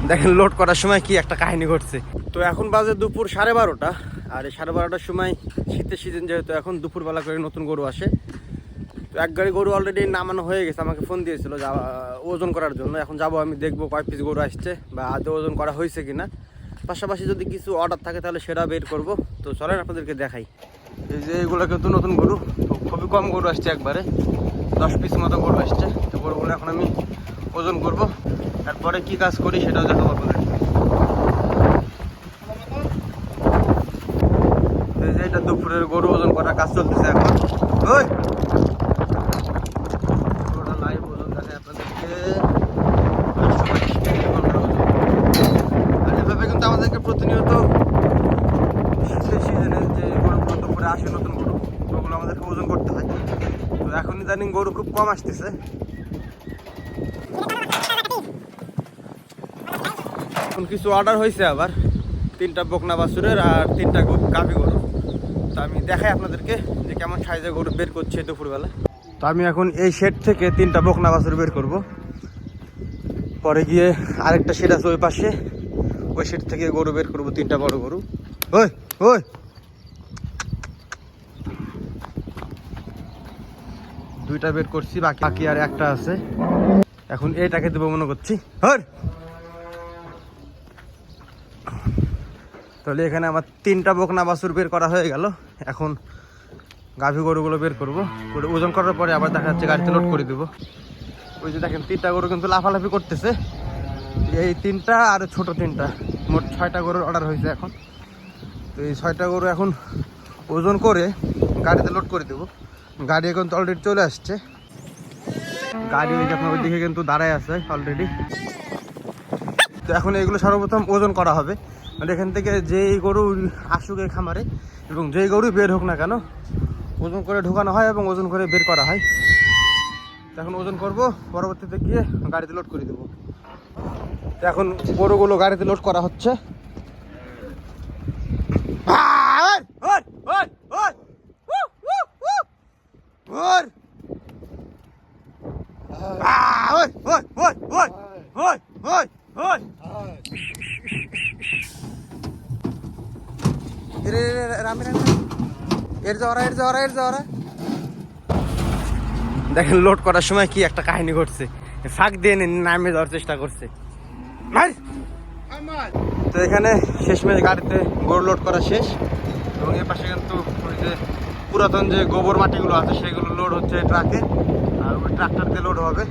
দেখেন লোড করার সময় কি একটা কাহিনী ঘটছে। তো এখন বাজে দুপুর 12:30, আর এই 12:30টার সময় শীতের সিজন যেহেতু এখন দুপুরবেলা করে নতুন গরু আসে। তো এক গাড়ি গরু অলরেডি নামানো হয়ে গেছে, আমাকে ফোন দিয়েছিল ওজন করার জন্য। এখন যাব আমি, দেখবো কয় পিস গরু আসছে বা আদৌ ওজন করা হয়েছে কিনা। পাশাপাশি যদি কিছু অর্ডার থাকে তাহলে সেটা বের করব। তো চলেন আপনাদেরকে দেখাই। এই যে এইগুলো কিন্তু নতুন গরু, তো খুবই কম গরু আসছে, একবারে 10 পিস মতো গরু আসছে। তো গরুগুলো এখন আমি ওজন করব, তারপরে কি কাজ করি সেটাও দেখাবো আপনাদের। এই যে এটা দুপুরের গরু ওজন করার কাজ চলতেছে এখন। ওই গরুটা লাইভ ওজন দেখায় আপনাদেরকে। আর এভাবে কিন্তু আমাদেরকে প্রতিনিয়ত সিজনে যে গরুগুলো দুপুরে আসে নতুন গরু, ওগুলো আমাদেরকে ওজন করতে হয়। তো এখন ইদানিং গরু খুব কম আসতেছে। এখন কিছু অর্ডার হয়েছে আবার, 3টা বকনা বাছুরের আর 3টা গাভী গরু। তো আমি দেখাই আপনাদেরকে যে কেমন সাইজে গরু বের করছে দুপুরবেলা। তো আমি এখন এই শেড থেকে 3টা বকনা বাছুর বের করব, পরে গিয়ে আরেকটা শেড আছে ওই পাশে, ওই শেড থেকে গরু বের করবো, 3টা বড় গরু। ওই ওই 2টা বের করছি, বাকি আর একটা আছে। এখন এইটাকে দেবো মনে করছি। তাহলে এখানে আমার 3টা বকনা বাছুর বের করা হয়ে গেল। এখন গাভী গরুগুলো বের করবো, করে ওজন করার পরে আবার দেখা যাচ্ছে গাড়িতে লোড করে দেবো। ওই যে দেখেন 3টা গরু কিন্তু লাফালাফি করতেছে। এই 3টা আর ছোট 3টা, মোট 6টা গরুর অর্ডার হয়েছে এখন। তো এই 6টা গরু এখন ওজন করে গাড়িতে লোড করে দেবো। গাড়ি এখন তো অলরেডি চলে আসছে, গাড়ি ওই যে আপনার ওইদিকে কিন্তু দাঁড়ায় আছে অলরেডি। তো এখন এগুলো সর্বপ্রথম ওজন করা হবে, মানে এখান থেকে যেই গরু আসুক এই খামারে এবং যেই গরু বের হোক না কেন, ওজন করে ঢোকানো হয় এবং ওজন করে বের করা হয়। তো এখন ওজন করব, পরবর্তীতে গিয়ে গাড়িতে লোড করে দেবো। তো এখন গরুগুলো গাড়িতে লোড করা হচ্ছে। দেখেন লোড করার সময় কি একটা কাহিনী ঘটছে, ফাঁক দিয়ে নামে যাওয়ার চেষ্টা করছে। তো এখানে শেষমেশ গাড়িতে গরু লোড করা শেষ, এবং এর পাশে কিন্তু ওই যে পুরাতন যে গোবর মাটিগুলো আছে সেগুলো লোড হচ্ছে ট্রাকে, আর ওই ট্রাক্টর দিয়ে লোড হবে।